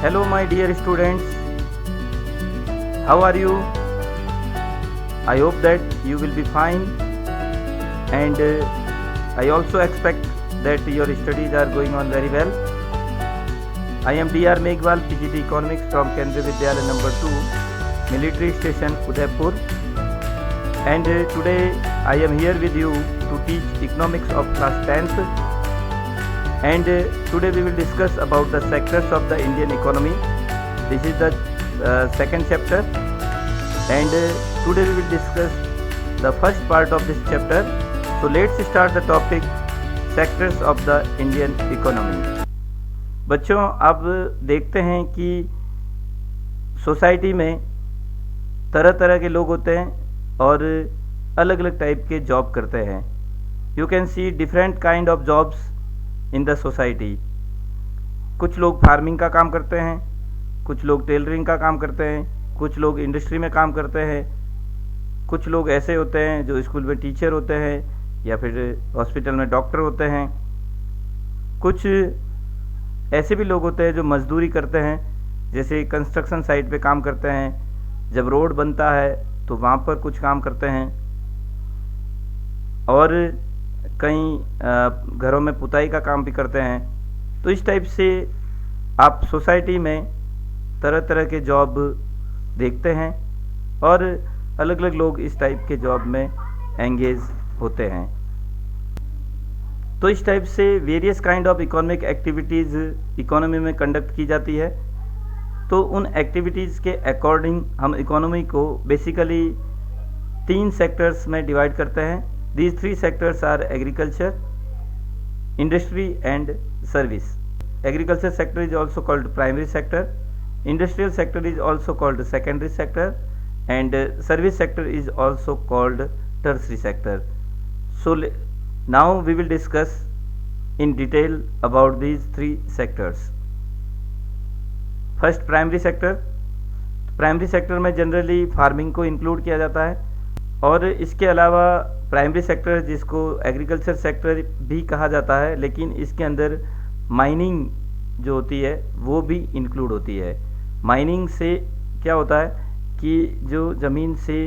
Hello my dear students, how are you? I hope that you will be fine, and I also expect that your studies are going on very well. I am Dr. Meghwal, PGT Economics from Kendriya Vidyalaya number 2, Military Station, Udaipur, and today I am here with you to teach economics of class 10th. And today we will discuss about the sectors of the Indian economy. This is the second chapter, and today we will discuss the first part of this chapter. So let's start the topic sectors of the Indian economy. बच्चों, अब देखते हैं कि society में तरह तरह के लोग होते हैं और अलग अलग टाइप के जॉब करते हैं. You can see different kind of jobs in the society. कुछ लोग फार्मिंग का काम करते हैं, कुछ लोग टेलरिंग का काम करते हैं, कुछ लोग इंडस्ट्री में काम करते हैं, कुछ लोग ऐसे होते हैं जो स्कूल में टीचर होते हैं या फिर हॉस्पिटल में डॉक्टर होते हैं. कुछ ऐसे भी लोग होते हैं जो मजदूरी करते हैं, जैसे कंस्ट्रक्शन साइट पे काम करते हैं. जब रोड बनता है तो वहाँ पर कुछ काम करते हैं, और कई घरों में पुताई का काम भी करते हैं. तो इस टाइप से आप सोसाइटी में तरह तरह के जॉब देखते हैं और अलग अलग लोग इस टाइप के जॉब में एंगेज होते हैं. तो इस टाइप से various kind of economic activities economy में कंडक्ट की जाती है. तो उन एक्टिविटीज़ के अकॉर्डिंग हम इकोनॉमी को बेसिकली 3 सेक्टर्स में डिवाइड करते हैं. These 3 sectors are agriculture, industry and service. Agriculture sector is also called primary sector, industrial sector is also called secondary sector, and service sector is also called tertiary sector. So now we will discuss in detail about these 3 sectors. First, primary sector. Primary sector में generally farming को include किया जाता है, और इसके अलावा primary sector जिसको agriculture sector भी कहा जाता है, लेकिन इसके अंदर माइनिंग जो होती है वो भी इंक्लूड होती है. माइनिंग से क्या होता है कि जो ज़मीन से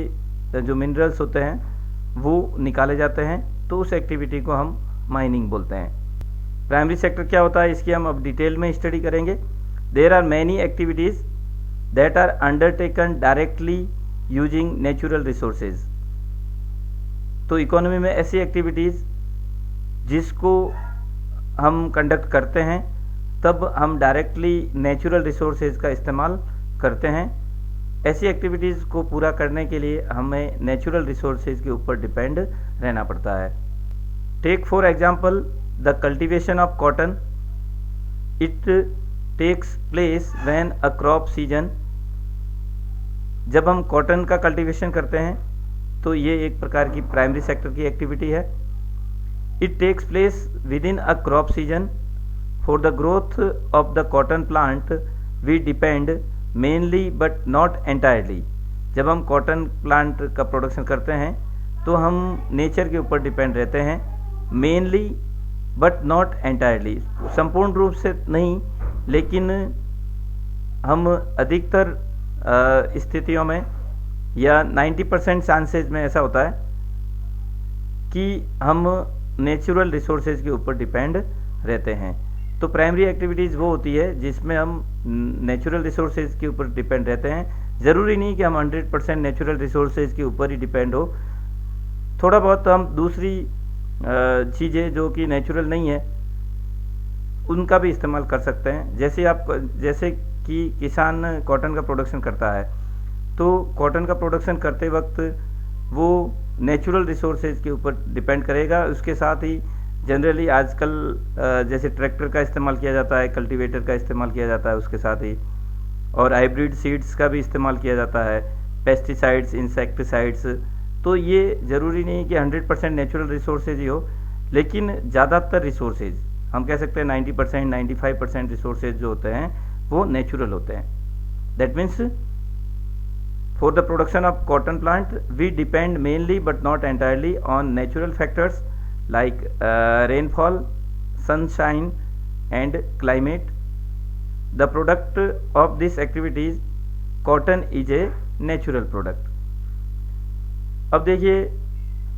जो मिनरल्स होते हैं वो निकाले जाते हैं, तो उस एक्टिविटी को हम माइनिंग बोलते हैं. प्राइमरी सेक्टर क्या होता है इसकी हम अब डिटेल में स्टडी करेंगे. There are many activities that are undertaken directly using natural resources. तो इकोनॉमी में ऐसी एक्टिविटीज़ जिसको हम कंडक्ट करते हैं तब हम डायरेक्टली नेचुरल रिसोर्सेज का इस्तेमाल करते हैं. ऐसी एक्टिविटीज़ को पूरा करने के लिए हमें नेचुरल रिसोर्सेज के ऊपर डिपेंड रहना पड़ता है. Take for example the cultivation of cotton. It takes place when a crop season. जब हम कॉटन का कल्टीवेशन करते हैं तो ये एक प्रकार की प्राइमरी सेक्टर की एक्टिविटी है. It takes place with in a crop season. For the growth of the cotton plant we depend mainly but not entirely. जब हम कॉटन प्लांट का प्रोडक्शन करते हैं तो हम नेचर के ऊपर डिपेंड रहते हैं, मेनली बट नॉट एंटायरली. संपूर्ण रूप से नहीं, लेकिन हम अधिकतर स्थितियों में या 90% चांसेज में ऐसा होता है कि हम नेचुरल रिसोर्सेज के ऊपर डिपेंड रहते हैं. तो प्राइमरी एक्टिविटीज़ वो होती है जिसमें हम नेचुरल रिसोर्सेज के ऊपर डिपेंड रहते हैं. ज़रूरी नहीं कि हम 100% नेचुरल रिसोर्सेज के ऊपर ही डिपेंड हो. थोड़ा बहुत हम दूसरी चीज़ें जो कि नेचुरल नहीं है उनका भी इस्तेमाल कर सकते हैं. जैसे कि किसान कॉटन का प्रोडक्शन करता है, तो कॉटन का प्रोडक्शन करते वक्त वो नेचुरल रिसोर्सेज के ऊपर डिपेंड करेगा. उसके साथ ही जनरली आजकल जैसे ट्रैक्टर का इस्तेमाल किया जाता है, कल्टीवेटर का इस्तेमाल किया जाता है उसके साथ ही, और हाइब्रिड सीड्स का भी इस्तेमाल किया जाता है, पेस्टिसाइड्स, इंसेक्टिसाइड्स. तो ये ज़रूरी नहीं कि 100% नेचुरल रिसोर्सेज ही हो, लेकिन ज़्यादातर रिसोर्सेज हम कह सकते हैं 90%, 95% रिसोर्सेज जो होते हैं वो नेचुरल होते हैं. That means For the production of cotton plant, we depend mainly but not entirely on natural factors like rainfall, sunshine and climate. The product of this activities cotton is a natural product. अब देखिए,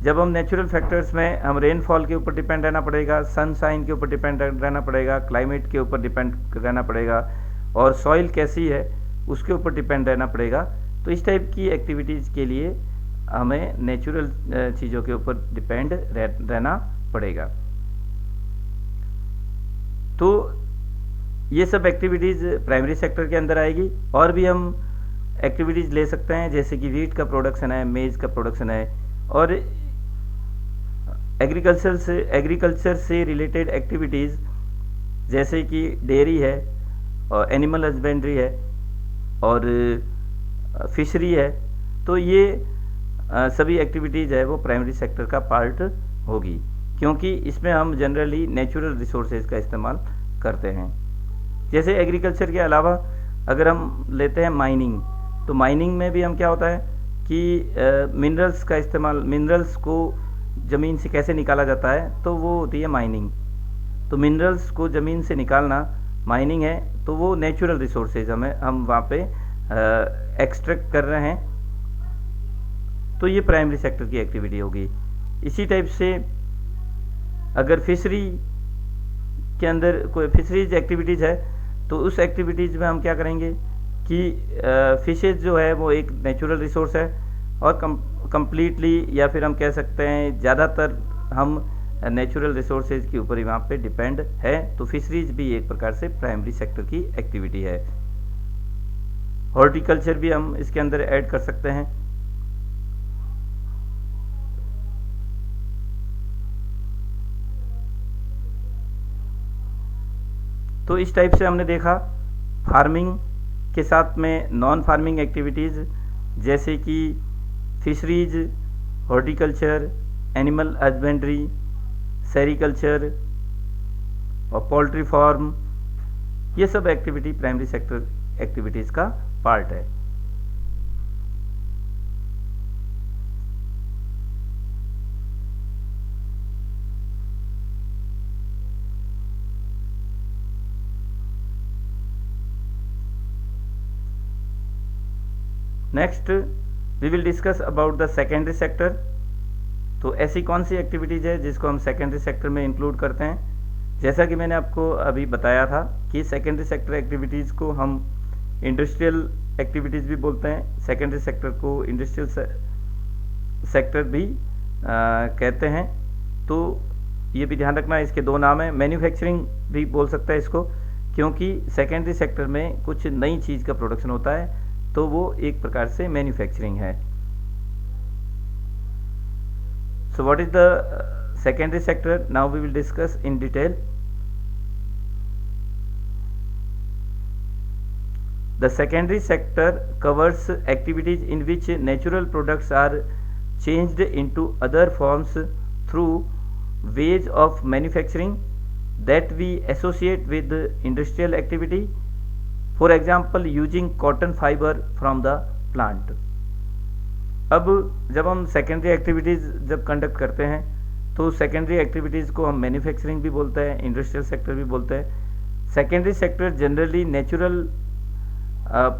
जब हम natural factors में हम rainfall के ऊपर depend रहना पड़ेगा, सनशाइन के ऊपर डिपेंड रहना पड़ेगा, क्लाइमेट के ऊपर डिपेंड रहना पड़ेगा, और सॉइल कैसी है उसके ऊपर डिपेंड रहना पड़ेगा। तो इस टाइप की एक्टिविटीज़ के लिए हमें नेचुरल चीज़ों के ऊपर डिपेंड रहना पड़ेगा। तो ये सब एक्टिविटीज़ प्राइमरी सेक्टर के अंदर आएगी। और भी हम एक्टिविटीज़ ले सकते हैं, जैसे कि वीट का प्रोडक्शन है, मेज का प्रोडक्शन है, और एग्रीकल्चर से रिलेटेड एक्टिविटीज़ जैसे कि डेयरी है, और एनिमल हस्बेंड्री है, और फिशरी है। तो ये सभी एक्टिविटीज़ है वो प्राइमरी सेक्टर का पार्ट होगी, क्योंकि इसमें हम जनरली नेचुरल रिसोर्सेज का इस्तेमाल करते हैं। जैसे एग्रीकल्चर के अलावा अगर हम लेते हैं माइनिंग, तो माइनिंग में भी हम क्या होता है कि मिनरल्स का इस्तेमाल, मिनरल्स को ज़मीन से कैसे निकाला जाता है, तो वो होती है माइनिंग। तो मिनरल्स को ज़मीन से निकालना माइनिंग है। तो वो नेचुरल रिसोर्सेज हम वहाँ पे एक्सट्रैक्ट कर रहे हैं, तो ये प्राइमरी सेक्टर की एक्टिविटी होगी। इसी टाइप से अगर फिशरी के अंदर कोई फिशरीज एक्टिविटीज़ है, तो उस एक्टिविटीज़ में हम क्या करेंगे कि फिशेज जो है वो एक नेचुरल रिसोर्स है, और कंप्लीटली या फिर हम कह सकते हैं ज़्यादातर हम नेचुरल रिसोर्सेज के ऊपर ही वहाँ पे डिपेंड है। तो फिशरीज भी एक प्रकार से प्राइमरी सेक्टर की एक्टिविटी है। हॉर्टिकल्चर भी हम इसके अंदर ऐड कर सकते हैं। तो इस टाइप से हमने देखा फार्मिंग के साथ में नॉन फार्मिंग एक्टिविटीज़ जैसे कि fisheries, horticulture, animal husbandry, sericulture और पोल्ट्री फार्म, ये सब एक्टिविटी प्राइमरी सेक्टर एक्टिविटीज़ का पार्ट है। Next we will discuss about the secondary sector. तो ऐसी कौन सी एक्टिविटीज़ है जिसको हम सेकेंडरी सेक्टर में इंक्लूड करते हैं। जैसा कि मैंने आपको अभी बताया था कि सेकेंडरी सेक्टर एक्टिविटीज़ को हम इंडस्ट्रियल एक्टिविटीज़ भी बोलते हैं, सेकेंडरी सेक्टर को इंडस्ट्रियल सेक्टर भी कहते हैं। तो ये भी ध्यान रखना, इसके दो नाम हैं। मैन्युफैक्चरिंग भी बोल सकता है इसको, क्योंकि सेकेंडरी सेक्टर में कुछ नई चीज़ का प्रोडक्शन होता है, तो वो एक प्रकार से मैन्युफैक्चरिंग है। So what is the secondary sector? Now we will discuss in detail. The secondary sector covers activities in which natural products are changed into other forms through ways of manufacturing that we associate with industrial activity. For example, using cotton fiber from the plant. अब जब हम secondary activities जब conduct करते हैं, तो secondary activities को हम manufacturing भी बोलते हैं, इंडस्ट्रियल सेक्टर भी बोलते हैं। Secondary sector generally natural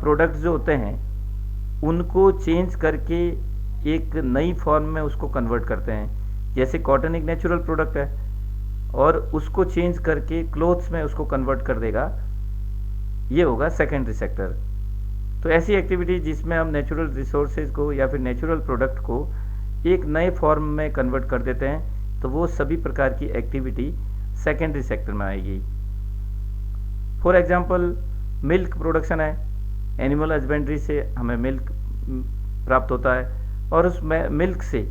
products जो होते हैं उनको चेंज करके एक नई फॉर्म में उसको कन्वर्ट करते हैं। जैसे कॉटन एक नेचुरल प्रोडक्ट है और उसको चेंज करके क्लोथ्स में उसको कन्वर्ट कर देगा, ये होगा सेकेंडरी सेक्टर। तो ऐसी एक्टिविटी जिसमें हम नेचुरल रिसोर्सेज को या फिर नेचुरल प्रोडक्ट को एक नए फॉर्म में कन्वर्ट कर देते हैं, तो वो सभी प्रकार की एक्टिविटी सेकेंडरी सेक्टर में आएगी। फॉर एग्जांपल मिल्क प्रोडक्शन है, एनिमल हस्बेंड्री से हमें मिल्क प्राप्त होता है और उस मिल्क से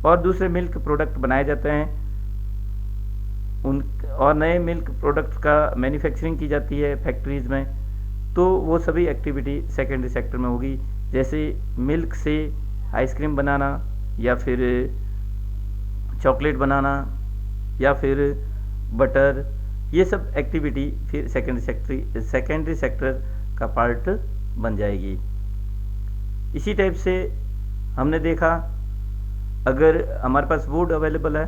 और दूसरे मिल्क प्रोडक्ट बनाए जाते हैं, उन और नए मिल्क प्रोडक्ट का मैन्युफैक्चरिंग की जाती है फैक्ट्रीज़ में। तो वो सभी एक्टिविटी सेकेंडरी सेक्टर में होगी। जैसे मिल्क से आइसक्रीम बनाना या फिर चॉकलेट बनाना या फिर बटर, ये सब एक्टिविटी फिर सेकेंडरी सेक्टर का पार्ट बन जाएगी। इसी टाइप से हमने देखा अगर हमारे पास वुड अवेलेबल है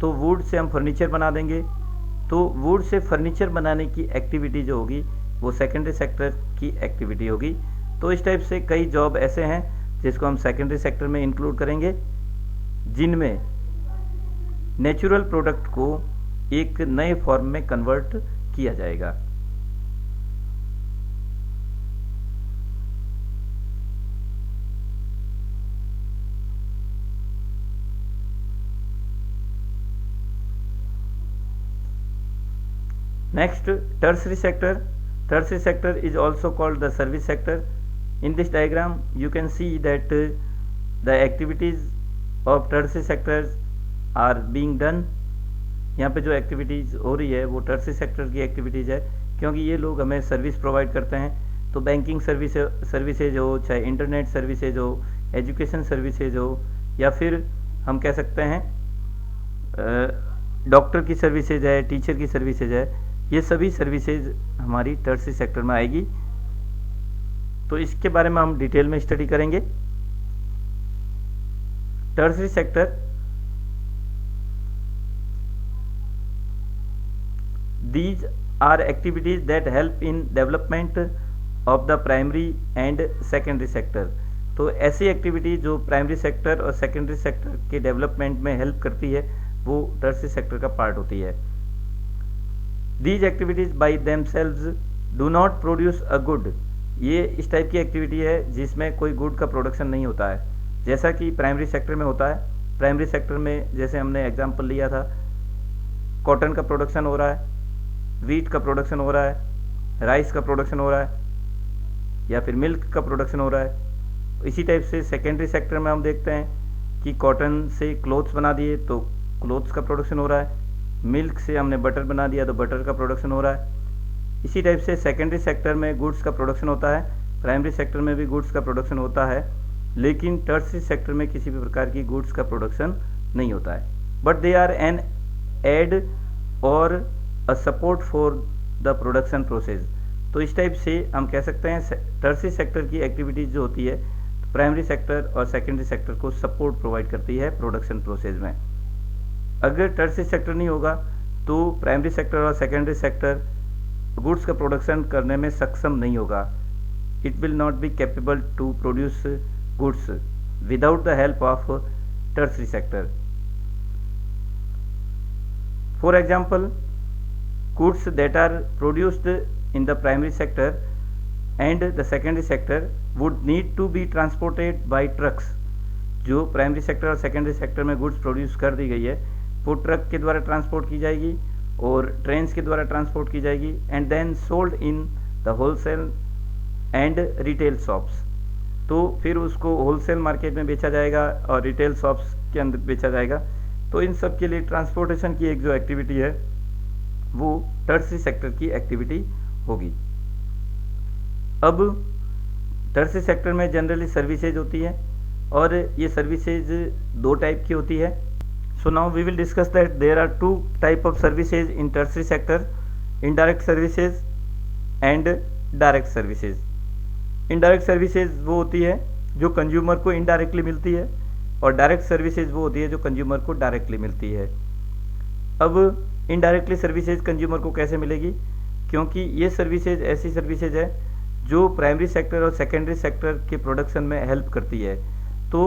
तो वुड से हम फर्नीचर बना देंगे, तो वुड से फर्नीचर बनाने की एक्टिविटी जो होगी वो सेकेंडरी सेक्टर की एक्टिविटी होगी। तो इस टाइप से कई जॉब ऐसे हैं जिसको हम सेकेंडरी सेक्टर में इंक्लूड करेंगे, जिनमें नेचुरल प्रोडक्ट को एक नए फॉर्म में कन्वर्ट किया जाएगा। Next, tertiary sector. Tertiary sector is also called the service sector. In this diagram, you can see that the activities of tertiary sectors are being done. यहाँ पे जो एक्टिविटीज़ हो रही है वो टर्सरी सेक्टर की एक्टिविटीज़ है, क्योंकि ये लोग हमें सर्विस प्रोवाइड करते हैं। तो बैंकिंग सर्विसेज हो, चाहे इंटरनेट सर्विसेज हो, एजुकेशन सर्विसेज हो, या फिर हम कह सकते हैं डॉक्टर की सर्विसेज है, टीचर की सर्विसेज है, ये सभी सर्विसेज हमारी टर्सरी सेक्टर में आएगी। तो इसके बारे में हम डिटेल में स्टडी करेंगे। Tertiary sector, these are activities that help in development of the primary and secondary sector। तो ऐसी एक्टिविटी जो प्राइमरी सेक्टर और सेकेंडरी सेक्टर के डेवलपमेंट में हेल्प करती है वो टर्सरी सेक्टर का पार्ट होती है। These activities by themselves do not produce a good। ये इस टाइप की एक्टिविटी है जिसमें कोई गुड का प्रोडक्शन नहीं होता है, जैसा कि प्राइमरी सेक्टर में होता है। प्राइमरी सेक्टर में जैसे हमने एग्जांपल लिया था, कॉटन का प्रोडक्शन हो रहा है, वीट का प्रोडक्शन हो रहा है, राइस का प्रोडक्शन हो रहा है, या फिर मिल्क का प्रोडक्शन हो रहा है। इसी टाइप से सेकेंडरी सेक्टर में हम देखते हैं कि कॉटन से क्लोथ्स बना दिए तो क्लोथ्स का प्रोडक्शन हो रहा है, मिल्क से हमने बटर बना दिया तो बटर का प्रोडक्शन हो रहा है। इसी टाइप से सेकेंडरी सेक्टर में गुड्स का प्रोडक्शन होता है, प्राइमरी सेक्टर में भी गुड्स का प्रोडक्शन होता है, लेकिन टर्सरी सेक्टर में किसी भी प्रकार की गुड्स का प्रोडक्शन नहीं होता है। But they are an aid or a support for the production process. तो इस टाइप से हम कह सकते हैं टर्सरी सेक्टर की एक्टिविटीज जो होती है प्राइमरी सेक्टर और सेकेंडरी सेक्टर को सपोर्ट प्रोवाइड करती है प्रोडक्शन प्रोसेस में। अगर टर्सरी सेक्टर नहीं होगा तो प्राइमरी सेक्टर और सेकेंडरी सेक्टर गुड्स का प्रोडक्शन करने में सक्षम नहीं होगा। It will not be capable to produce goods without the help of tertiary sector. For example, goods that are produced in the primary sector and the secondary sector would need to be transported by trucks। जो primary sector और secondary sector में goods produce कर दी गई है वो truck के द्वारा transport की जाएगी और ट्रेन्स के द्वारा ट्रांसपोर्ट की जाएगी and then sold in the wholesale and retail shops. तो फिर उसको होलसेल मार्केट में बेचा जाएगा और रिटेल शॉप्स के अंदर बेचा जाएगा। तो इन सब के लिए ट्रांसपोर्टेशन की एक जो एक्टिविटी है वो टर्सरी सेक्टर की एक्टिविटी होगी। अब टर्सरी सेक्टर में जनरली सर्विसेज होती है और ये सर्विसेज दो टाइप की होती है। So now we will discuss that there are two type of services in tertiary sector, indirect services and direct services. Indirect services वो होती है जो कंज्यूमर को इनडायरेक्टली मिलती है और डायरेक्ट सर्विसेज वो होती है जो कंज्यूमर को डायरेक्टली मिलती है। अब इनडायरेक्टली सर्विसेज कंज्यूमर को कैसे मिलेगी, क्योंकि ये सर्विसेज ऐसी सर्विसेज है जो प्राइमरी सेक्टर और सेकेंडरी सेक्टर के प्रोडक्शन में हेल्प करती है। तो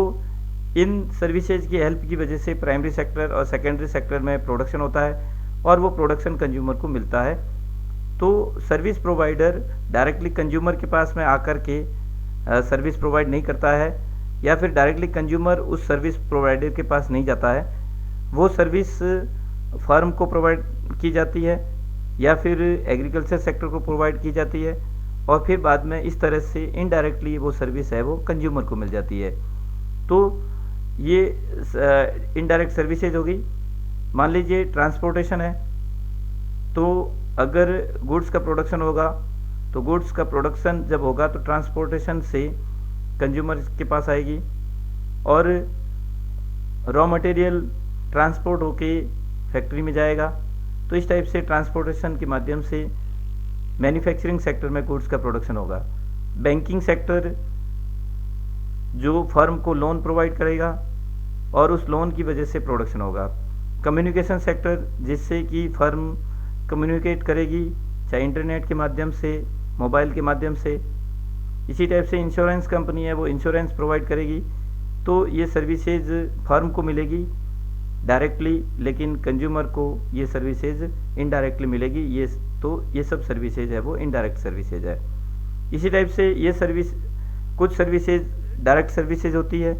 इन सर्विसेज की हेल्प की वजह से प्राइमरी सेक्टर और सेकेंडरी सेक्टर में प्रोडक्शन होता है और वो प्रोडक्शन कंज्यूमर को मिलता है। तो सर्विस प्रोवाइडर डायरेक्टली कंज्यूमर के पास में आकर के सर्विस प्रोवाइड नहीं करता है, या फिर डायरेक्टली कंज्यूमर उस सर्विस प्रोवाइडर के पास नहीं जाता है। वो सर्विस फर्म को प्रोवाइड की जाती है या फिर एग्रीकल्चर सेक्टर को प्रोवाइड की जाती है और फिर बाद में इस तरह से इनडायरेक्टली वो सर्विस है वो कंज्यूमर को मिल जाती है। तो ये इनडायरेक्ट सर्विसेज होगी। मान लीजिए ट्रांसपोर्टेशन है, तो अगर गुड्स का प्रोडक्शन होगा तो गुड्स का प्रोडक्शन जब होगा तो ट्रांसपोर्टेशन से कंज्यूमर के पास आएगी और रॉ मटेरियल ट्रांसपोर्ट होके फैक्ट्री में जाएगा। तो इस टाइप से ट्रांसपोर्टेशन के माध्यम से मैन्युफैक्चरिंग सेक्टर में गुड्स का प्रोडक्शन होगा। बैंकिंग सेक्टर जो फर्म को लोन प्रोवाइड करेगा और उस लोन की वजह से प्रोडक्शन होगा। कम्युनिकेशन सेक्टर जिससे कि फर्म कम्युनिकेट करेगी, चाहे इंटरनेट के माध्यम से मोबाइल के माध्यम से। इसी टाइप से इंश्योरेंस कंपनी है, वो इंश्योरेंस प्रोवाइड करेगी, तो ये सर्विसेज फर्म को मिलेगी डायरेक्टली, लेकिन कंज्यूमर को ये सर्विसेज इनडायरेक्टली मिलेगी। ये सब सर्विसेज है वो इनडायरेक्ट सर्विसेज है। इसी टाइप से ये कुछ सर्विसेज डायरेक्ट सर्विसेज होती है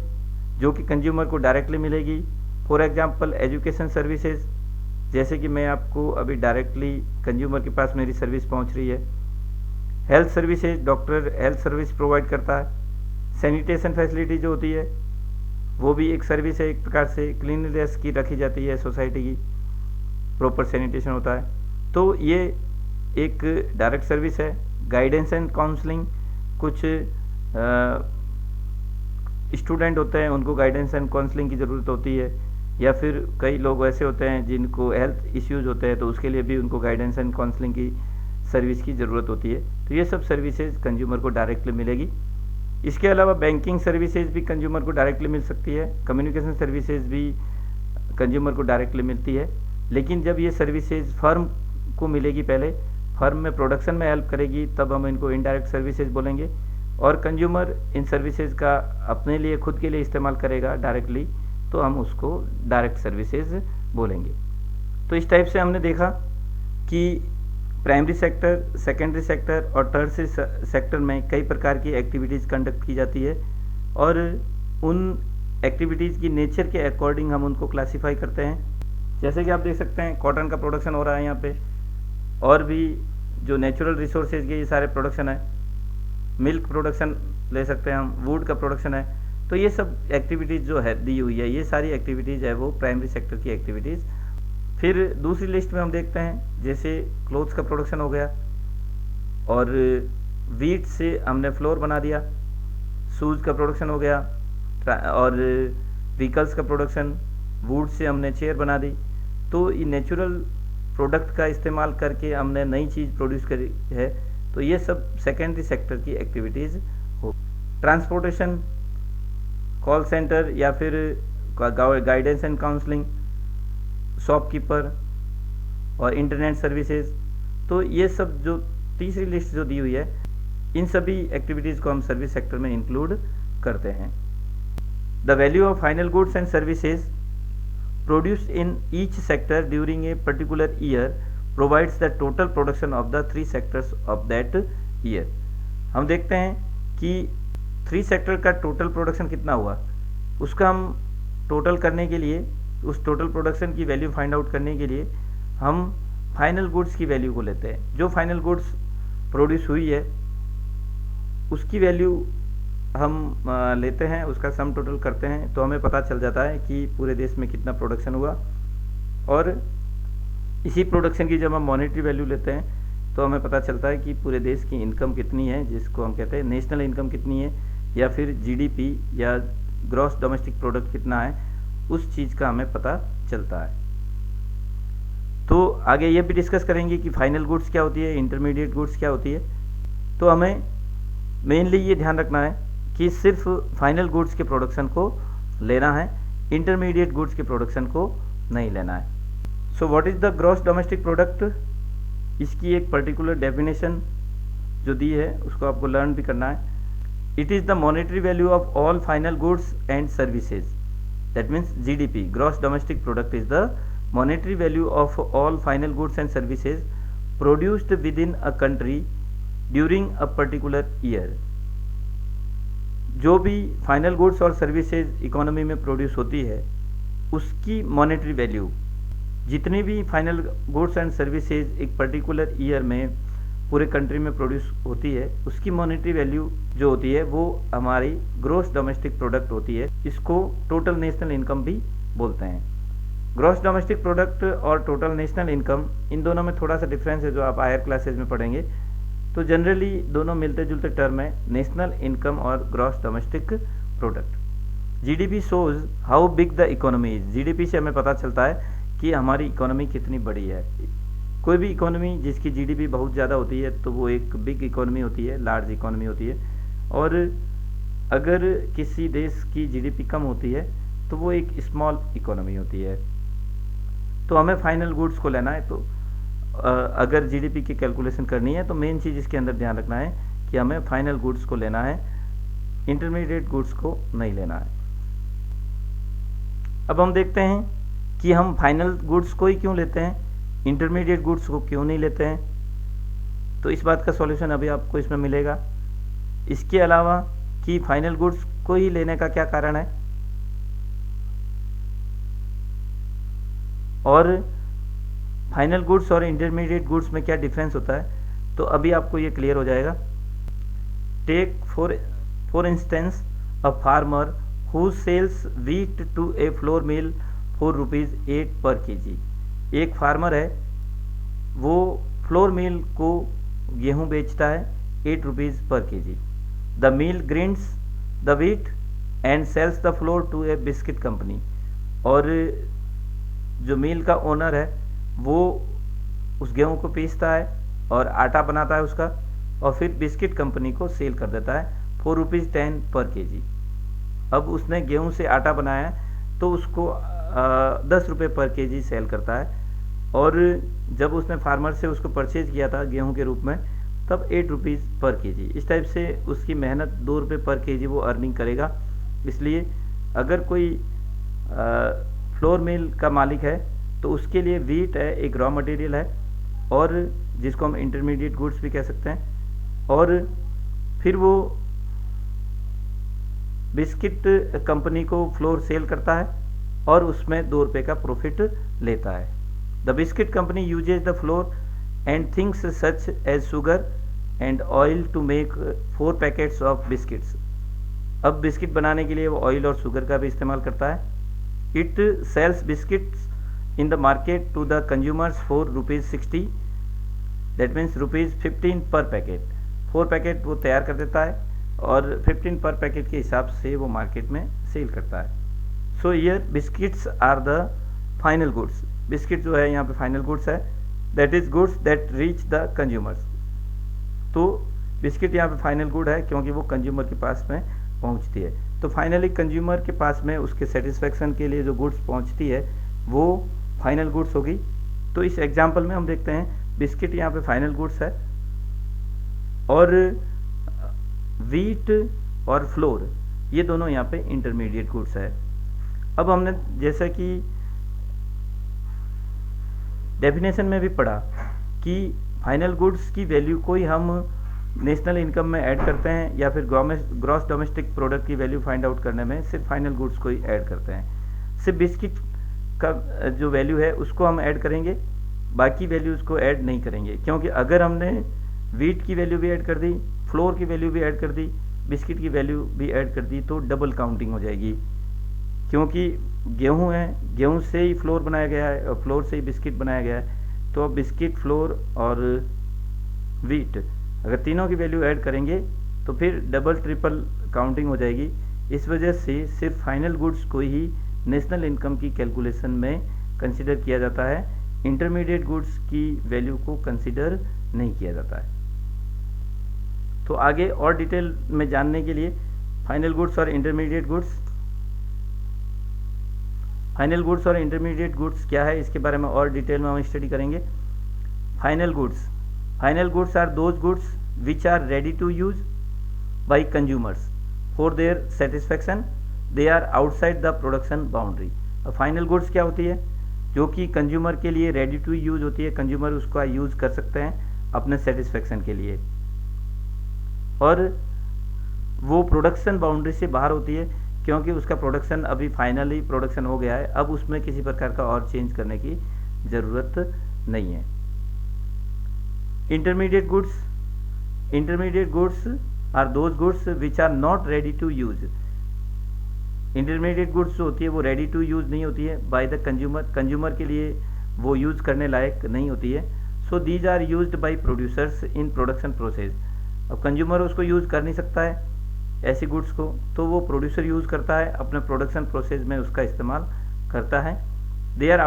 जो कि कंज्यूमर को डायरेक्टली मिलेगी। फॉर एग्जांपल एजुकेशन सर्विसेज, जैसे कि मैं आपको अभी डायरेक्टली कंज्यूमर के पास मेरी सर्विस पहुंच रही है। Health services, doctor health service provide करता है। सैनिटेशन फैसिलिटी जो होती है वो भी एक सर्विस है, एक प्रकार से क्लीनलीनेस की रखी जाती है सोसाइटी की, प्रॉपर सैनिटेशन होता है, तो ये एक डायरेक्ट सर्विस है। गाइडेंस एंड काउंसलिंग, कुछ स्टूडेंट होते हैं उनको गाइडेंस एंड काउंसलिंग की ज़रूरत होती है, या फिर कई लोग ऐसे होते हैं जिनको हेल्थ इश्यूज होते हैं, तो उसके लिए भी उनको गाइडेंस एंड काउंसलिंग की सर्विस की ज़रूरत होती है। तो ये सब सर्विसेज कंज्यूमर को डायरेक्टली मिलेगी। इसके अलावा बैंकिंग सर्विसेज भी कंज्यूमर को डायरेक्टली मिल सकती है, कम्युनिकेशन सर्विसेज भी कंज्यूमर को डायरेक्टली मिलती है। लेकिन जब ये सर्विसेज फर्म को मिलेगी, पहले फर्म में प्रोडक्शन में हेल्प करेगी, तब हम इनको इनडायरेक्ट सर्विसेज बोलेंगे। और कंज्यूमर इन सर्विसेज का अपने लिए खुद के लिए इस्तेमाल करेगा डायरेक्टली, तो हम उसको डायरेक्ट सर्विसेज बोलेंगे। तो इस टाइप से हमने देखा कि प्राइमरी सेक्टर, सेकेंडरी सेक्टर और टर्शियरी सेक्टर में कई प्रकार की एक्टिविटीज़ कंडक्ट की जाती है, और उन एक्टिविटीज़ की नेचर के अकॉर्डिंग हम उनको क्लासीफाई करते हैं। जैसे कि आप देख सकते हैं कॉटन का प्रोडक्शन हो रहा है यहाँ पे, और भी जो नेचुरल रिसोर्सेज के ये सारे प्रोडक्शन है। मिल्क प्रोडक्शन ले सकते हैं हम, वुड का प्रोडक्शन है। तो ये सब एक्टिविटीज़ जो है दी हुई है, ये सारी एक्टिविटीज़ है वो प्राइमरी सेक्टर की एक्टिविटीज़। फिर दूसरी लिस्ट में हम देखते हैं जैसे क्लोथ्स का प्रोडक्शन हो गया, और वीट से हमने फ्लोर बना दिया, शूज़ का प्रोडक्शन हो गया, और व्हीकल्स का प्रोडक्शन, वुड से हमने चेयर बना दी। तो ये नेचुरल प्रोडक्ट का इस्तेमाल करके हमने नई चीज़ प्रोड्यूस करी है, तो ये सब सेकेंडरी सेक्टर की एक्टिविटीज़ हो। ट्रांसपोर्टेशन, कॉल सेंटर या फिर गाइडेंस एंड काउंसलिंग, शॉपकीपर और इंटरनेट सर्विसेज, तो ये सब जो तीसरी लिस्ट जो दी हुई है, इन सभी एक्टिविटीज़ को हम सर्विस सेक्टर में इंक्लूड करते हैं। The value of final goods and services produced in each sector during a particular year provides the total production of the 3 sectors of that year. हम देखते हैं कि 3 सेक्टर का टोटल प्रोडक्शन कितना हुआ, उसका हम टोटल करने के लिए, उस टोटल प्रोडक्शन की वैल्यू फाइंड आउट करने के लिए हम फाइनल गुड्स की वैल्यू को लेते हैं। जो फाइनल गुड्स प्रोड्यूस हुई है उसकी वैल्यू हम लेते हैं, उसका सम टोटल करते हैं, तो हमें पता चल जाता है कि पूरे देश में कितना प्रोडक्शन हुआ। और इसी प्रोडक्शन की जब हम मॉनेटरी वैल्यू लेते हैं तो हमें पता चलता है कि पूरे देश की इनकम कितनी है, जिसको हम कहते हैं नेशनल इनकम कितनी है, या फिर जीडीपी या ग्रॉस डोमेस्टिक प्रोडक्ट कितना है, उस चीज़ का हमें पता चलता है। तो आगे ये भी डिस्कस करेंगे कि फाइनल गुड्स क्या होती है, इंटरमीडिएट गुड्स क्या होती है। तो हमें मेनली ये ध्यान रखना है कि सिर्फ फाइनल गुड्स के प्रोडक्शन को लेना है, इंटरमीडिएट गुड्स के प्रोडक्शन को नहीं लेना है। So what is the gross domestic product, इसकी एक पर्टिकुलर डेफिनेशन जो दी है उसको आपको लर्न भी करना है। It is the monetary value of all final goods and services, that means GDP. Gross domestic product is the monetary value of all final goods and services produced with in a country during a particular year. जो भी final goods और services economy में produce होती है उसकी monetary value, जितनी भी final goods and services एक पर्टिकुलर ईयर में पूरे कंट्री में प्रोड्यूस होती है, उसकी मॉनेटरी वैल्यू जो होती है वो हमारी ग्रॉस डोमेस्टिक प्रोडक्ट होती है। इसको टोटल नेशनल इनकम भी बोलते हैं। ग्रॉस डोमेस्टिक प्रोडक्ट और टोटल नेशनल इनकम, इन दोनों में थोड़ा सा डिफरेंस है जो आप हायर क्लासेज में पढ़ेंगे। तो जनरली दोनों मिलते जुलते टर्म है, नेशनल इनकम और gross domestic product. GDP shows how big the economy is. GDP से हमें पता चलता है कि हमारी इकोनॉमी कितनी बड़ी है। कोई भी इकोनॉमी जिसकी जीडीपी बहुत ज़्यादा होती है तो वो एक बिग इकोनॉमी होती है, लार्ज इकोनॉमी होती है। और अगर किसी देश की जीडीपी कम होती है तो वो एक स्मॉल इकोनॉमी होती है। तो हमें फाइनल गुड्स को लेना है, तो अगर जीडीपी की कैलकुलेशन करनी है तो मेन चीज़ इसके अंदर ध्यान रखना है कि हमें फाइनल गुड्स को लेना है, इंटरमीडिएट गुड्स को नहीं लेना है। अब हम देखते हैं कि हम फाइनल गुड्स को ही क्यों लेते हैं, इंटरमीडिएट गुड्स को क्यों नहीं लेते हैं। तो इस बात का सॉल्यूशन अभी आपको इसमें मिलेगा। इसके अलावा कि फाइनल गुड्स को ही लेने का क्या कारण है और फाइनल गुड्स और इंटरमीडिएट गुड्स में क्या डिफरेंस होता है, तो अभी आपको ये क्लियर हो जाएगा। Take for instance a farmer who sells wheat to a flour mill for ₹8 per KG. एक फार्मर है, वो फ्लोर मिल को गेहूं बेचता है ₹8 per kg. The mill grinds the wheat and sells the flour to a biscuit company. और जो मिल का ओनर है वो उस गेहूं को पीसता है और आटा बनाता है उसका, और फिर बिस्किट कंपनी को सेल कर देता है ₹4.10 पर केजी। अब उसने गेहूं से आटा बनाया तो उसको 10 रुपये पर केजी सेल करता है, और जब उसने फार्मर से उसको परचेज किया था गेहूं के रूप में तब ₹8 पर केजी। इस टाइप से उसकी मेहनत ₹2 पर केजी वो अर्निंग करेगा। इसलिए अगर कोई फ्लोर मिल का मालिक है तो उसके लिए व्हीट है एक रॉ मटेरियल है, और जिसको हम इंटरमीडिएट गुड्स भी कह सकते हैं, और फिर वो बिस्किट कंपनी को फ्लोर सेल करता है और उसमें ₹2 का प्रॉफिट लेता है। The biscuit company uses the flour and things such as sugar and oil to make 4 packets of biscuits. अब बिस्किट बनाने के लिए वो ऑयल और शुगर का भी इस्तेमाल करता है। It sells biscuits in the market to the consumers for ₹60, that means ₹15 पर पैकेट। 4 पैकेट वो तैयार कर देता है और 15 पर पैकेट के हिसाब से वो मार्केट में सेल करता है। So here biscuits are the final goods. Biscuit जो है यहाँ पे फाइनल गुड्स है, that is goods that reach the consumers. तो बिस्किट यहाँ पे फाइनल गुड है क्योंकि वो कंज्यूमर के पास में पहुँचती है। तो फाइनली कंज्यूमर के पास में उसके सेटिस्फेक्शन के लिए जो गुड्स पहुँचती है वो फाइनल गुड्स होगी। तो इस एग्जांपल में हम देखते हैं बिस्किट यहाँ पे फाइनल गुड्स है और व्हीट और फ्लोर ये दोनों यहाँ पे इंटरमीडिएट गुड्स है। अब हमने जैसे कि डेफिनेशन में भी पढ़ा कि फाइनल गुड्स की वैल्यू को ही हम नेशनल इनकम में ऐड करते हैं या फिर ग्रॉस डोमेस्टिक प्रोडक्ट की वैल्यू फाइंड आउट करने में सिर्फ फाइनल गुड्स को ही ऐड करते हैं। सिर्फ बिस्किट का जो वैल्यू है उसको हम ऐड करेंगे, बाकी वैल्यूज़ को ऐड नहीं करेंगे, क्योंकि अगर हमने व्हीट की वैल्यू भी ऐड कर दी, फ्लोर की वैल्यू भी ऐड कर दी, बिस्किट की वैल्यू भी ऐड कर दी तो डबल काउंटिंग हो जाएगी। क्योंकि गेहूं है, गेहूं से ही फ्लोर बनाया गया है और फ्लोर से ही बिस्किट बनाया गया है, तो बिस्किट, फ्लोर और व्हीट अगर तीनों की वैल्यू ऐड करेंगे तो फिर डबल ट्रिपल काउंटिंग हो जाएगी। इस वजह से सिर्फ फाइनल गुड्स को ही नेशनल इनकम की कैलकुलेशन में कंसीडर किया जाता है, इंटरमीडिएट गुड्स की वैल्यू को कंसीडर नहीं किया जाता है। तो आगे और डिटेल में जानने के लिए फाइनल गुड्स और इंटरमीडिएट गुड्स, फाइनल गुड्स और इंटरमीडिएट गुड्स क्या है इसके बारे में और डिटेल में हम स्टडी करेंगे। Final goods are those goods which are ready to use by consumers for their satisfaction, they are outside the production boundary. अब फाइनल गुड्स क्या होती है, जो कि कंज्यूमर के लिए रेडी टू यूज होती है, कंज्यूमर उसका यूज कर सकते हैं अपने सेटिस्फेक्शन के लिए, और वो प्रोडक्शन बाउंड्री से बाहर होती है क्योंकि उसका प्रोडक्शन अभी फाइनली प्रोडक्शन हो गया है, अब उसमें किसी प्रकार का और चेंज करने की ज़रूरत नहीं है। Intermediate goods are those goods which are not ready to use. Intermediate goods जो होती है वो रेडी टू यूज़ नहीं होती है बाय द कंज्यूमर के लिए वो यूज़ करने लायक नहीं होती है। So these are used by producers in production process. अब कंज्यूमर उसको यूज़ कर नहीं सकता है ऐसी गुड्स को, तो वो प्रोड्यूसर यूज़ करता है अपने प्रोडक्शन प्रोसेस में उसका इस्तेमाल करता है। They are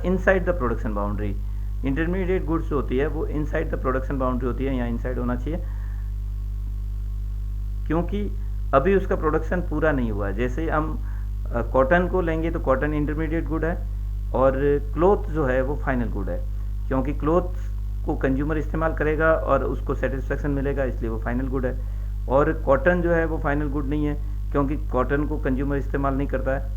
inside the production boundary. Intermediate goods जो होती है वो इनसाइड द प्रोडक्शन बाउंड्री होती है, यहाँ इनसाइड होना चाहिए क्योंकि अभी उसका प्रोडक्शन पूरा नहीं हुआ है। जैसे हम कॉटन को लेंगे तो कॉटन इंटरमीडिएट गुड है, और क्लोथ जो है वो फाइनल गुड है, क्योंकि क्लोथ को कंज्यूमर इस्तेमाल करेगा और उसको सेटिस्फेक्शन मिलेगा, इसलिए वो फाइनल गुड है। और कॉटन जो है वो फाइनल गुड नहीं है, क्योंकि कॉटन को कंज्यूमर इस्तेमाल नहीं करता है,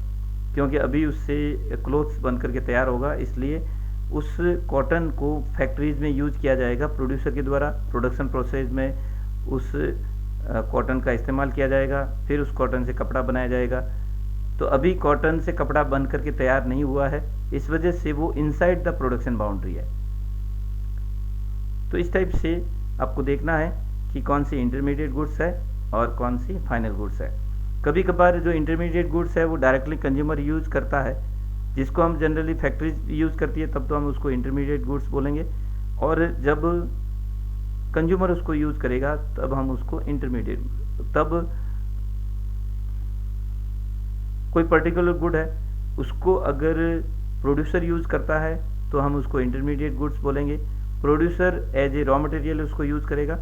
क्योंकि अभी उससे क्लोथ्स बन करके तैयार होगा, इसलिए उस कॉटन को फैक्ट्रीज में यूज किया जाएगा प्रोड्यूसर के द्वारा, प्रोडक्शन प्रोसेस में उस कॉटन का इस्तेमाल किया जाएगा, फिर उस कॉटन से कपड़ा बनाया जाएगा। तो अभी कॉटन से कपड़ा बन करके तैयार नहीं हुआ है, इस वजह से वो इनसाइड द प्रोडक्शन बाउंड्री है। तो इस टाइप से आपको देखना है कि कौन सी इंटरमीडिएट गुड्स है और कौन सी फाइनल गुड्स है। कभी कभार जो इंटरमीडिएट गुड्स है वो डायरेक्टली कंज्यूमर यूज करता है, जिसको हम जनरली फैक्ट्रीज यूज करती है, तब तो हम उसको इंटरमीडिएट गुड्स बोलेंगे, और जब कंज्यूमर उसको यूज करेगा तब हम उसको इंटरमीडिएट। तब कोई पर्टिकुलर गुड है, उसको अगर प्रोड्यूसर यूज करता है तो हम उसको इंटरमीडिएट गुड्स बोलेंगे, producer as a raw material उसको यूज करेगा,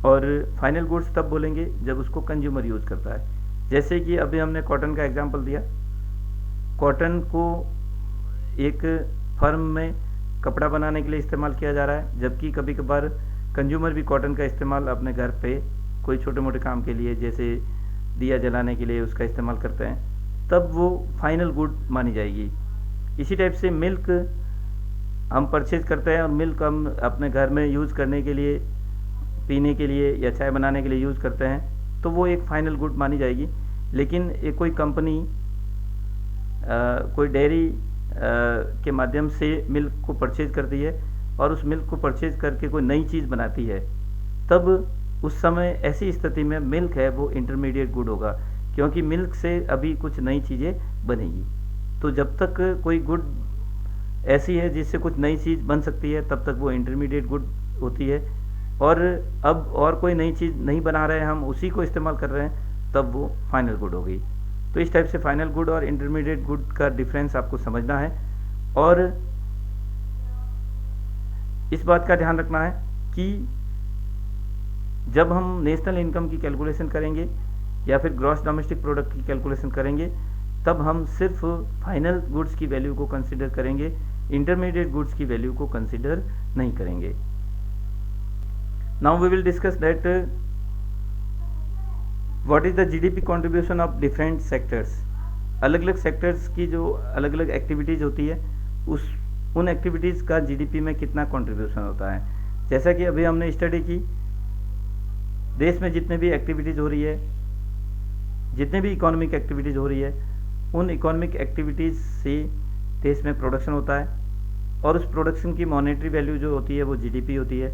और फाइनल गुड्स तब बोलेंगे जब उसको कंज्यूमर यूज करता है। जैसे कि अभी हमने कॉटन का एग्जांपल दिया, कॉटन को एक फर्म में कपड़ा बनाने के लिए इस्तेमाल किया जा रहा है, जबकि कभी कभार कंज्यूमर भी कॉटन का इस्तेमाल अपने घर पे कोई छोटे मोटे काम के लिए, जैसे दिया जलाने के लिए उसका इस्तेमाल करते हैं, तब वो फाइनल गुड मानी जाएगी। इसी टाइप से मिल्क हम परचेज करते हैं और मिल्क हम अपने घर में यूज़ करने के लिए, पीने के लिए या चाय बनाने के लिए यूज़ करते हैं, तो वो एक फाइनल गुड मानी जाएगी। लेकिन एक कोई कंपनी कोई डेयरी के माध्यम से मिल्क को परचेज करती है और उस मिल्क को परचेज करके कोई नई चीज़ बनाती है, तब उस समय ऐसी स्थिति में मिल्क है वो इंटरमीडिएट गुड होगा, क्योंकि मिल्क से अभी कुछ नई चीज़ें बनेगी। तो जब तक कोई गुड ऐसी है जिससे कुछ नई चीज़ बन सकती है, तब तक वो इंटरमीडिएट गुड होती है, और अब और कोई नई चीज़ नहीं बना रहे हैं, हम उसी को इस्तेमाल कर रहे हैं, तब वो फाइनल गुड हो गई। तो इस टाइप से फाइनल गुड और इंटरमीडिएट गुड का डिफरेंस आपको समझना है, और इस बात का ध्यान रखना है कि जब हम नेशनल इनकम की कैलकुलेशन करेंगे या फिर ग्रॉस डोमेस्टिक प्रोडक्ट की कैलकुलेशन करेंगे, तब हम सिर्फ फाइनल गुड्स की वैल्यू को कंसीडर करेंगे, इंटरमीडिएट गुड्स की वैल्यू को कंसीडर नहीं करेंगे। Now we will discuss that what is the GDP contribution of different sectors. अलग अलग सेक्टर्स की जो अलग अलग एक्टिविटीज़ होती है, उन एक्टिविटीज़ का जीडीपी में कितना कंट्रीब्यूशन होता है। जैसा कि अभी हमने स्टडी की, देश में जितने भी एक्टिविटीज़ हो रही है, जितने भी इकोनॉमिक एक्टिविटीज़ हो रही है, उन इकोनॉमिक एक्टिविटीज़ से देश में प्रोडक्शन होता है, और उस प्रोडक्शन की मॉनेटरी वैल्यू जो होती है वो जीडीपी होती है।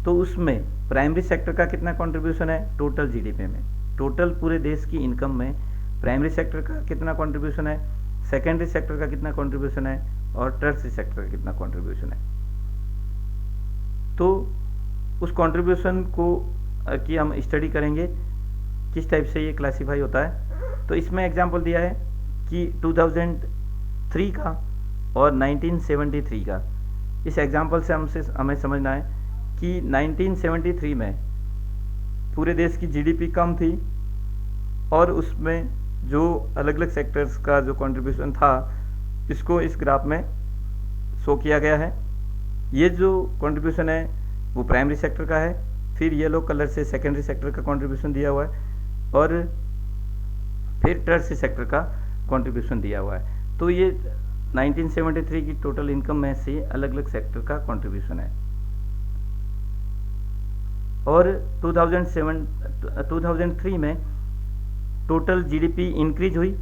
तो उसमें प्राइमरी सेक्टर का कितना कंट्रीब्यूशन है टोटल जीडीपी में, टोटल पूरे देश की इनकम में प्राइमरी सेक्टर का कितना कंट्रीब्यूशन है, सेकेंडरी सेक्टर का कितना कंट्रीब्यूशन है, और टर्सरी सेक्टर का कितना कंट्रीब्यूशन है। तो उस कंट्रीब्यूशन को की हम स्टडी करेंगे किस टाइप से ये क्लासीफाई होता है। तो इसमें एग्जांपल दिया है कि 2003 का और 1973 का। इस एग्जांपल से हमें समझना है कि 1973 में पूरे देश की जीडीपी कम थी, और उसमें जो अलग अलग सेक्टर्स का जो कंट्रीब्यूशन था, इसको इस ग्राफ में शो किया गया है। ये जो कंट्रीब्यूशन है वो प्राइमरी सेक्टर का है, फिर येलो कलर से सेकेंडरी सेक्टर का कंट्रीब्यूशन दिया हुआ है, और फिर टर्सरी सेक्टर का कंट्रीब्यूशन दिया हुआ है। तो ये 1973 की टोटल इनकम में से अलग अलग सेक्टर का कंट्रीब्यूशन है। और 2003 में टोटल जीडीपी इंक्रीज हुई,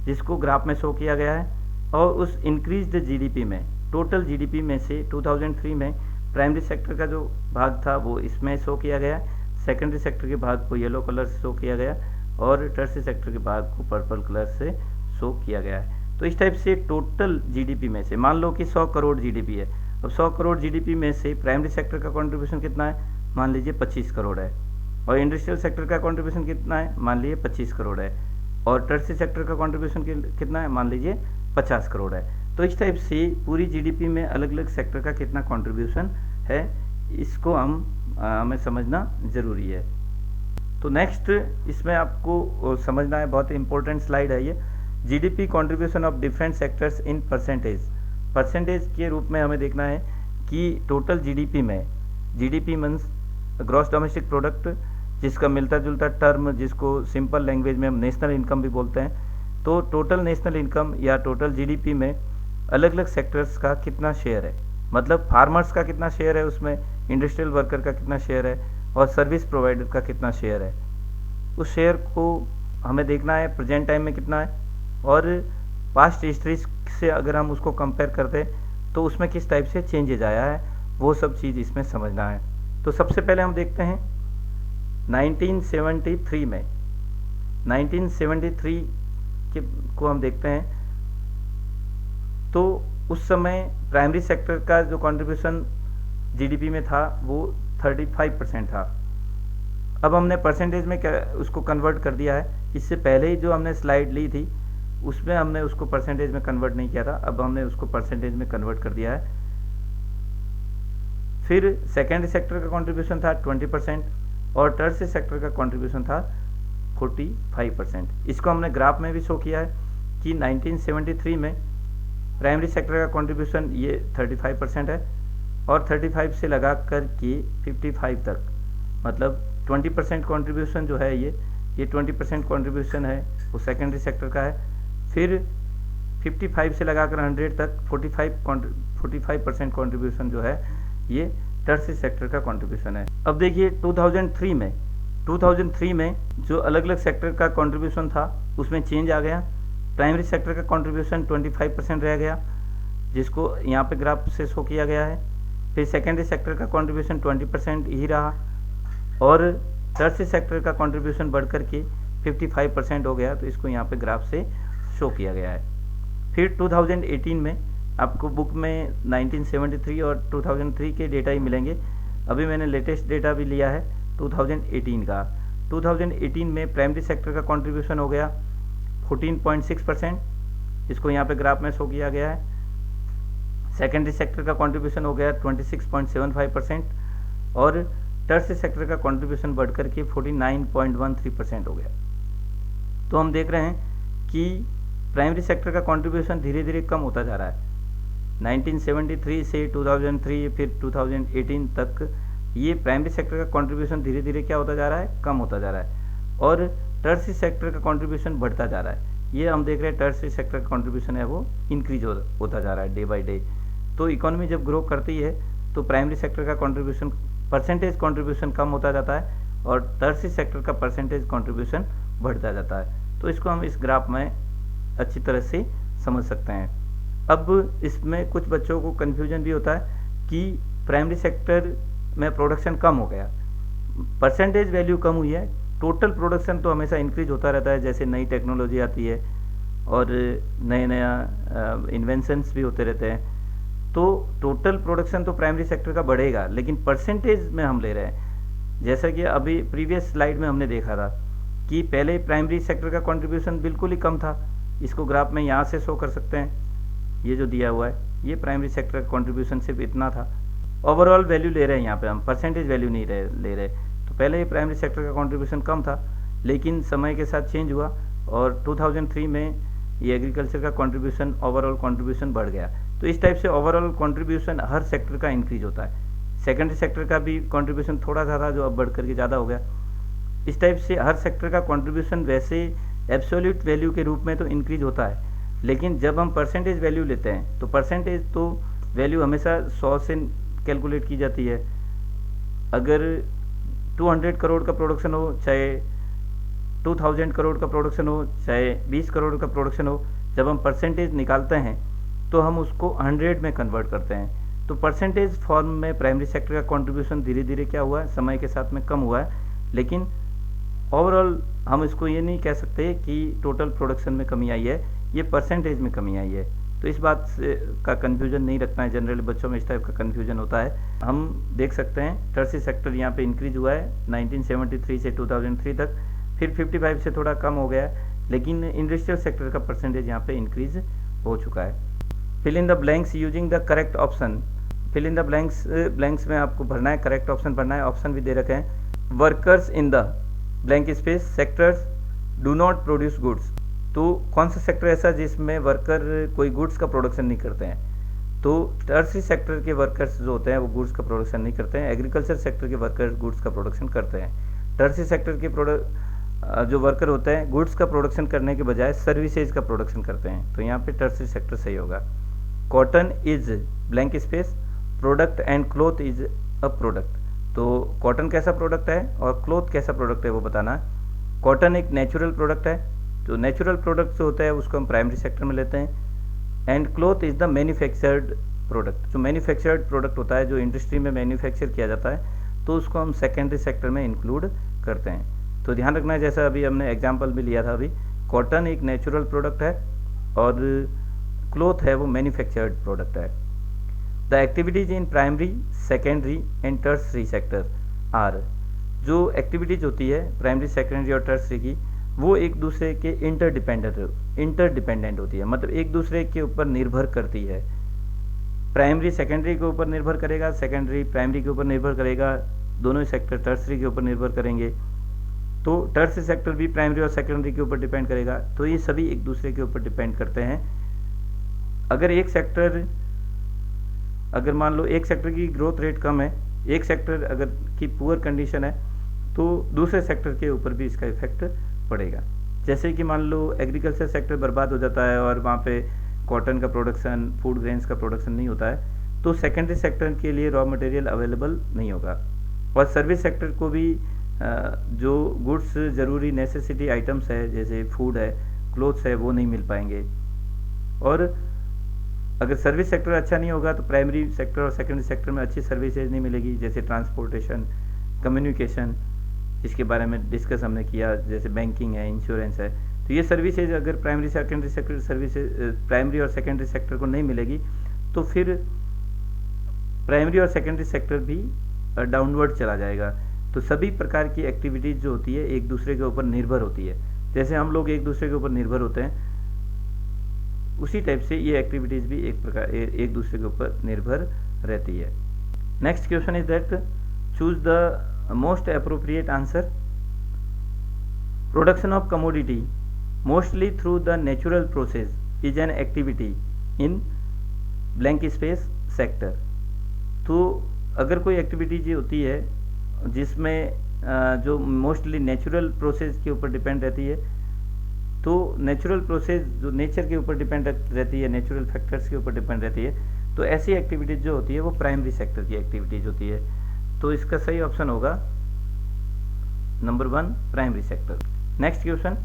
जिसको ग्राफ में शो किया गया है, और उस इंक्रीज्ड जीडीपी में, टोटल जीडीपी में से 2003 में प्राइमरी सेक्टर का जो भाग था वो इसमें शो किया गया, सेकेंडरी सेक्टर के भाग को येलो कलर से शो किया गया, और टर्सरी सेक्टर के भाग को पर्पल कलर से शो किया गया है। तो इस टाइप से टोटल जीडीपी में से, मान लो कि 100 करोड़ जीडीपी है, अब 100 करोड़ जीडीपी में से प्राइमरी सेक्टर का कंट्रीब्यूशन कितना है, मान लीजिए 25 करोड़ है, और इंडस्ट्रियल सेक्टर का कंट्रीब्यूशन कितना है, मान लीजिए 25 करोड़ है, और टर्सरी सेक्टर का कंट्रीब्यूशन कितना है, मान लीजिए 50 करोड़ है। तो इस टाइप से पूरी जीडीपी में अलग अलग सेक्टर का कितना कंट्रीब्यूशन है, इसको हमें समझना ज़रूरी है। तो नेक्स्ट इसमें आपको समझना है, बहुत इंपॉर्टेंट स्लाइड है ये, GDP contribution of different sectors in percentage. Percentage के रूप में हमें देखना है कि टोटल जीडीपी में, GDP means gross domestic product, जिसका मिलता जुलता टर्म जिसको सिंपल लैंग्वेज में हम नेशनल इनकम भी बोलते हैं। तो टोटल नेशनल इनकम या टोटल जीडीपी में अलग अलग सेक्टर्स का कितना शेयर है, मतलब फार्मर्स का कितना शेयर है उसमें, इंडस्ट्रियल वर्कर का कितना शेयर है और सर्विस प्रोवाइडर का कितना शेयर है। उस शेयर को हमें देखना है प्रेजेंट टाइम में कितना है, और पास्ट हिस्ट्री से अगर हम उसको कंपेयर करते हैं तो उसमें किस टाइप से चेंजेज आया है, वो सब चीज़ इसमें समझना है। तो सबसे पहले हम देखते हैं 1973 में, 1973 को हम देखते हैं। तो उस समय प्राइमरी सेक्टर का जो कंट्रीब्यूशन जीडीपी में था वो 35% था। अब हमने परसेंटेज में उसको कन्वर्ट कर दिया है। इससे पहले ही जो हमने स्लाइड ली थी उसमें हमने उसको परसेंटेज में कन्वर्ट नहीं किया था, अब हमने उसको परसेंटेज में कन्वर्ट कर दिया है। फिर सेकेंडरी सेक्टर का कंट्रीब्यूशन था 20% और टर्शियरी सेक्टर का कंट्रीब्यूशन था 45%। इसको हमने ग्राफ में भी शो किया है कि 1973 में प्राइमरी सेक्टर का कंट्रीब्यूशन ये 35% है और 35 से लगा कर के 55 तक, मतलब 20% कंट्रीब्यूशन जो है ये 20% कंट्रीब्यूशन है वो सेकेंडरी सेक्टर का है। फिर 55 से लगाकर 100 तक 45% कंट्रीब्यूशन जो है ये टर्शियरी सेक्टर का कंट्रीब्यूशन है। अब देखिए 2003 में जो अलग अलग सेक्टर का कंट्रीब्यूशन था उसमें चेंज आ गया। प्राइमरी सेक्टर का कंट्रीब्यूशन 25% रह गया, जिसको यहाँ पे ग्राफ से शो किया गया है। फिर सेकेंडरी सेक्टर का कंट्रीब्यूशन 20% ही रहा और टर्शियरी सेक्टर का कंट्रीब्यूशन बढ़कर के 55% हो गया, तो इसको यहाँ पे ग्राफ से शो किया गया है। फिर 2018 में आपको बुक में 1973 और 2003 के डेटा ही मिलेंगे। अभी मैंने लेटेस्ट डेटा भी लिया है 2018 का। 2018 में प्राइमरी सेक्टर का कंट्रीब्यूशन हो गया 14.6%, इसको यहाँ पे ग्राफ में शो किया गया है। सेकेंडरी सेक्टर का कंट्रीब्यूशन हो गया 26.75% और टर्शियरी सेक्टर का कंट्रीब्यूशन बढ़कर के 49.13% हो गया। तो हम देख रहे हैं कि प्राइमरी सेक्टर का कंट्रीब्यूशन धीरे धीरे कम होता जा रहा है। 1973 से 2003 फिर 2018 तक ये प्राइमरी सेक्टर का कंट्रीब्यूशन धीरे धीरे क्या होता जा रहा है, कम होता जा रहा है और टर्शियरी सेक्टर का कंट्रीब्यूशन बढ़ता जा रहा है। ये हम देख रहे हैं टर्शियरी सेक्टर का कंट्रीब्यूशन है वो इंक्रीज होता जा रहा है डे बाय डे। तो इकोनॉमी जब ग्रो करती है तो प्राइमरी सेक्टर का कंट्रीब्यूशन परसेंटेज कंट्रीब्यूशन कम होता जाता है और टर्शियरी सेक्टर का परसेंटेज कंट्रीब्यूशन बढ़ता जाता है। तो इसको हम इस ग्राफ में अच्छी तरह से समझ सकते हैं। अब इसमें कुछ बच्चों को कन्फ्यूजन भी होता है कि प्राइमरी सेक्टर में प्रोडक्शन कम हो गया, परसेंटेज वैल्यू कम हुई है, टोटल प्रोडक्शन तो हमेशा इंक्रीज होता रहता है जैसे नई टेक्नोलॉजी आती है और नया इन्वेंशंस भी होते रहते हैं। तो टोटल प्रोडक्शन तो प्राइमरी सेक्टर का बढ़ेगा, लेकिन परसेंटेज में हम ले रहे हैं। जैसा कि अभी प्रीवियस स्लाइड में हमने देखा था कि पहले प्राइमरी सेक्टर का कंट्रीब्यूशन बिल्कुल ही कम था। इसको ग्राफ में यहाँ से शो कर सकते हैं, ये जो दिया हुआ है ये प्राइमरी सेक्टर का कंट्रीब्यूशन सिर्फ इतना था। ओवरऑल वैल्यू ले रहे हैं यहाँ पे हम, परसेंटेज वैल्यू नहीं ले रहे। तो पहले प्राइमरी सेक्टर का कंट्रीब्यूशन कम था, लेकिन समय के साथ चेंज हुआ और 2003 में ये एग्रीकल्चर का कंट्रीब्यूशन ओवरऑल कंट्रीब्यूशन बढ़ गया। तो इस टाइप से ओवरऑल कंट्रीब्यूशन हर सेक्टर का इंक्रीज होता है। सेकेंडरी सेक्टर का भी कंट्रीब्यूशन थोड़ा सा था जो अब बढ़ करके ज़्यादा हो गया। इस टाइप से हर सेक्टर का कंट्रीब्यूशन वैसे एब्सोल्यूट वैल्यू के रूप में तो इंक्रीज होता है, लेकिन जब हम परसेंटेज वैल्यू लेते हैं तो परसेंटेज तो वैल्यू हमेशा 100 से कैलकुलेट की जाती है। अगर 200 करोड़ का प्रोडक्शन हो, चाहे 2000 करोड़ का प्रोडक्शन हो, चाहे 20 करोड़ का प्रोडक्शन हो, जब हम परसेंटेज निकालते हैं तो हम उसको 100 में कन्वर्ट करते हैं। तो परसेंटेज फॉर्म में प्राइमरी सेक्टर का कंट्रीब्यूशन धीरे धीरे क्या हुआ है, समय के साथ में कम हुआ है, लेकिन ओवरऑल हम इसको ये नहीं कह सकते कि टोटल प्रोडक्शन में कमी आई है, ये परसेंटेज में कमी आई है। तो इस बात से का कन्फ्यूजन नहीं रखना है। जनरली बच्चों में इस टाइप का कन्फ्यूजन होता है। हम देख सकते हैं टर्शियरी सेक्टर यहाँ पे इंक्रीज हुआ है 1973 से 2003 तक, फिर 55 से थोड़ा कम हो गया है, लेकिन इंडस्ट्रियल सेक्टर का परसेंटेज यहाँ पे इंक्रीज हो चुका है। Fill in the blanks using the correct option. Fill in the blanks में आपको भरना है, करेक्ट ऑप्शन भरना है। ऑप्शन भी दे रखे हैं। Workers in the blank space sectors do not produce goods. तो कौन सा सेक्टर ऐसा जिसमें वर्कर कोई गुड्स का प्रोडक्शन नहीं करते हैं? तो टर्सरी सेक्टर के वर्कर्स जो होते हैं वो गुड्स का प्रोडक्शन नहीं करते हैं, एग्रीकल्चर सेक्टर के वर्कर गुड्स का प्रोडक्शन करते हैं। टर्सरी सेक्टर के जो वर्कर होते हैं गुड्स का प्रोडक्शन करने के बजाय सर्विसेज का प्रोडक्शन करते हैं, तो यहाँ पे टर्सरी सेक्टर सही होगा। Cotton is blank space product and cloth is a product. तो कॉटन कैसा प्रोडक्ट है और क्लोथ कैसा प्रोडक्ट है वो बताना है। कॉटन एक नेचुरल प्रोडक्ट है, तो नेचुरल प्रोडक्ट जो होता है उसको हम प्राइमरी सेक्टर में लेते हैं। And cloth is the manufactured product, जो मैन्युफैक्चर्ड प्रोडक्ट होता है जो इंडस्ट्री में मैन्युफैक्चर किया जाता है, तो उसको हम सेकेंडरी सेक्टर में इंक्लूड करते हैं। तो ध्यान रखना है, जैसा अभी हमने एग्जांपल भी लिया था, अभी कॉटन एक नेचुरल प्रोडक्ट है और क्लोथ है वो मैन्युफैक्चर्ड प्रोडक्ट है। The activities in primary secondary and tertiary sector are, जो एक्टिविटीज होती है प्राइमरी सेकेंडरी और टर्सरी की, वो एक दूसरे के इंटरडिपेंडेंट होती है, मतलब एक दूसरे के ऊपर निर्भर करती है। प्राइमरी सेकेंडरी के ऊपर निर्भर करेगा, सेकेंडरी प्राइमरी के ऊपर निर्भर करेगा, दोनों सेक्टर टर्सरी के ऊपर निर्भर करेंगे, तो टर्सरी सेक्टर भी प्राइमरी और सेकेंडरी के ऊपर डिपेंड करेगा। तो ये सभी एक दूसरे के ऊपर डिपेंड करते हैं। अगर मान लो एक सेक्टर की ग्रोथ रेट कम है, एक सेक्टर अगर की पुअर कंडीशन है, तो दूसरे सेक्टर के ऊपर भी इसका इफेक्ट पड़ेगा। जैसे कि मान लो एग्रीकल्चर सेक्टर बर्बाद हो जाता है और वहाँ पे कॉटन का प्रोडक्शन, फूड ग्रेन्स का प्रोडक्शन नहीं होता है, तो सेकेंडरी सेक्टर के लिए रॉ मटेरियल अवेलेबल नहीं होगा। और सर्विस सेक्टर को भी जो गुड्स ज़रूरी नेसेसिटी आइटम्स है, जैसे फूड है, क्लोथ्स है, वो नहीं मिल पाएंगे। और अगर सर्विस सेक्टर अच्छा नहीं होगा तो प्राइमरी सेक्टर और सेकेंडरी सेक्टर में अच्छी सर्विसेज नहीं मिलेगी, जैसे ट्रांसपोर्टेशन, कम्युनिकेशन, जिसके बारे में डिस्कस हमने किया, जैसे बैंकिंग है, इंश्योरेंस है। तो ये सर्विसेज अगर primary secondary sector services primary और सेकेंडरी सेक्टर को नहीं मिलेगी, तो फिर प्राइमरी और सेकेंडरी सेक्टर भी डाउनवर्ड चला जाएगा। तो सभी प्रकार की एक्टिविटीज जो होती है एक दूसरे के ऊपर निर्भर होती है। जैसे हम लोग एक दूसरे के ऊपर निर्भर होते हैं, उसी टाइप से ये एक्टिविटीज भी एक दूसरे के ऊपर निर्भर रहती है। Next question is that choose the most appropriate answer. Production of commodity mostly through the natural process is an activity in blank space sector. तो अगर कोई एक्टिविटी जो होती है जिसमें जो मोस्टली नेचुरल प्रोसेस के ऊपर डिपेंड रहती है, तो नेचुरल प्रोसेस जो नेचर के ऊपर डिपेंड रहती है, नेचुरल फैक्टर्स के ऊपर डिपेंड रहती है, तो ऐसी एक्टिविटीज जो होती है वो प्राइमरी सेक्टर की एक्टिविटीज होती है। तो इसका सही ऑप्शन होगा number 1 primary sector. Next question,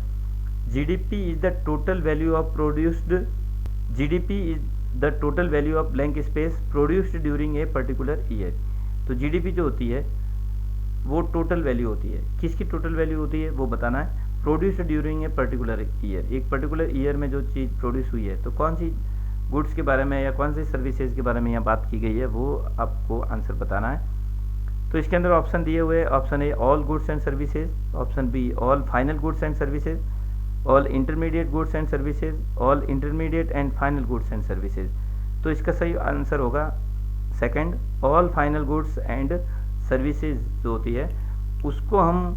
GDP is the total value of produced GDP is the total value of blank space produced during a particular year. तो जीडीपी जो होती है वो टोटल वैल्यू होती है। किसकी टोटल वैल्यू होती है वो बताना है। Produced during a particular year, एक पर्टिकुलर ईयर में जो चीज़ प्रोड्यूस हुई है, तो कौन सी गुड्स के बारे में या कौन सी सर्विसेज के बारे में यहाँ बात की गई है, वो आपको आंसर बताना है। तो इसके अंदर ऑप्शन दिए हुए, option A all goods and services, option be all final goods and services, all intermediate goods and services, all intermediate and final goods and services. तो इसका सही आंसर होगा second, all final goods and services जो होती है उसको हम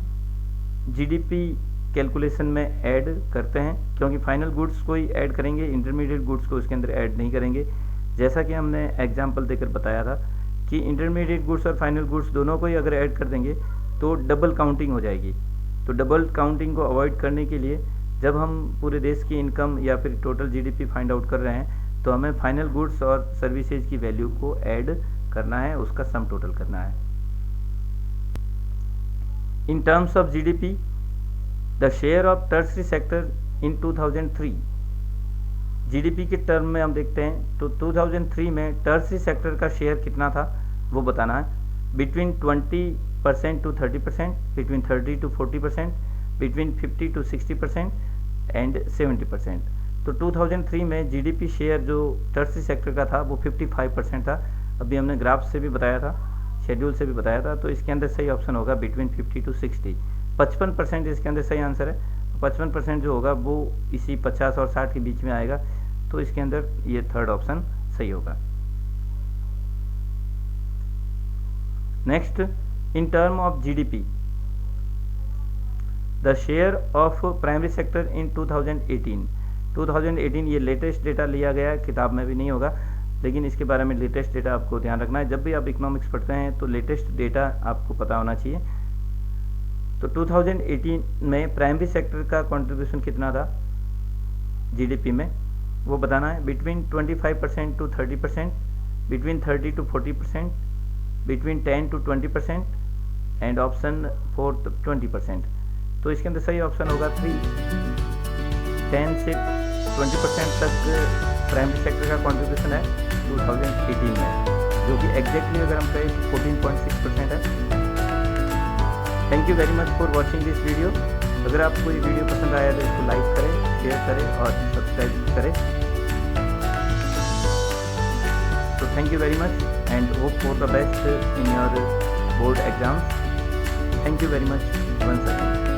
GDP calculation में ऐड करते हैं, क्योंकि फाइनल गुड्स को ही ऐड करेंगे, इंटरमीडिएट गुड्स को उसके अंदर ऐड नहीं करेंगे। जैसा कि हमने एग्जांपल देकर बताया था कि इंटरमीडिएट गुड्स और फाइनल गुड्स दोनों को ही अगर ऐड कर देंगे तो डबल काउंटिंग हो जाएगी। तो डबल काउंटिंग को अवॉइड करने के लिए जब हम पूरे देश की इनकम या फिर टोटल जीडीपी फाइंड आउट कर रहे हैं, तो हमें फाइनल गुड्स और सर्विसेज की वैल्यू को ऐड करना है, उसका सम टोटल करना है। In terms of GDP the share of tertiary sector in 2003, GDP के टर्म में हम देखते हैं तो 2003 में टर्सरी सेक्टर का शेयर कितना था वो बताना है। Between 20% to 30%, between 30 to 40%, between 50 to 60% and 70%। तो 2003 में जीडीपी शेयर जो टर्सरी सेक्टर का था वो 55% था। अभी हमने ग्राफ से भी बताया था, शेड्यूल से भी बताया था। तो इसके अंदर सही ऑप्शन होगा बिटवीन 50 to 60। 55% इसके अंदर सही आंसर है। 55% जो होगा वो इसी 50 और 60 के बीच में आएगा, तो इसके अंदर ये थर्ड ऑप्शन सही होगा। Next, in term of GDP the share of primary sector in 2018 ये लेटेस्ट डेटा लिया गया है, किताब में भी नहीं होगा, लेकिन इसके बारे में लेटेस्ट डेटा आपको ध्यान रखना है। जब भी आप इकोनॉमिक्स पढ़ते हैं तो लेटेस्ट डेटा आपको पता होना चाहिए। तो 2018 में प्राइमरी सेक्टर का कंट्रीब्यूशन कितना था जीडीपी में, वो बताना है। Between 25% to 30%, between 30 to 40%, between 10 to 20% and option 4 20%। तो इसके अंदर सही ऑप्शन होगा 3। 10 से 20% तक प्राइमरी सेक्टर का कंट्रीब्यूशन है 2018 में, जो कि एग्जैक्टली अगर हम कहें 14.6% है। Thank you very much for watching this video. अगर आपको ये वीडियो पसंद आया तो इसको लाइक करें, शेयर करें और सब्सक्राइब करें। तो thank you very much and hope for the best in your board exams. Thank you very much once again.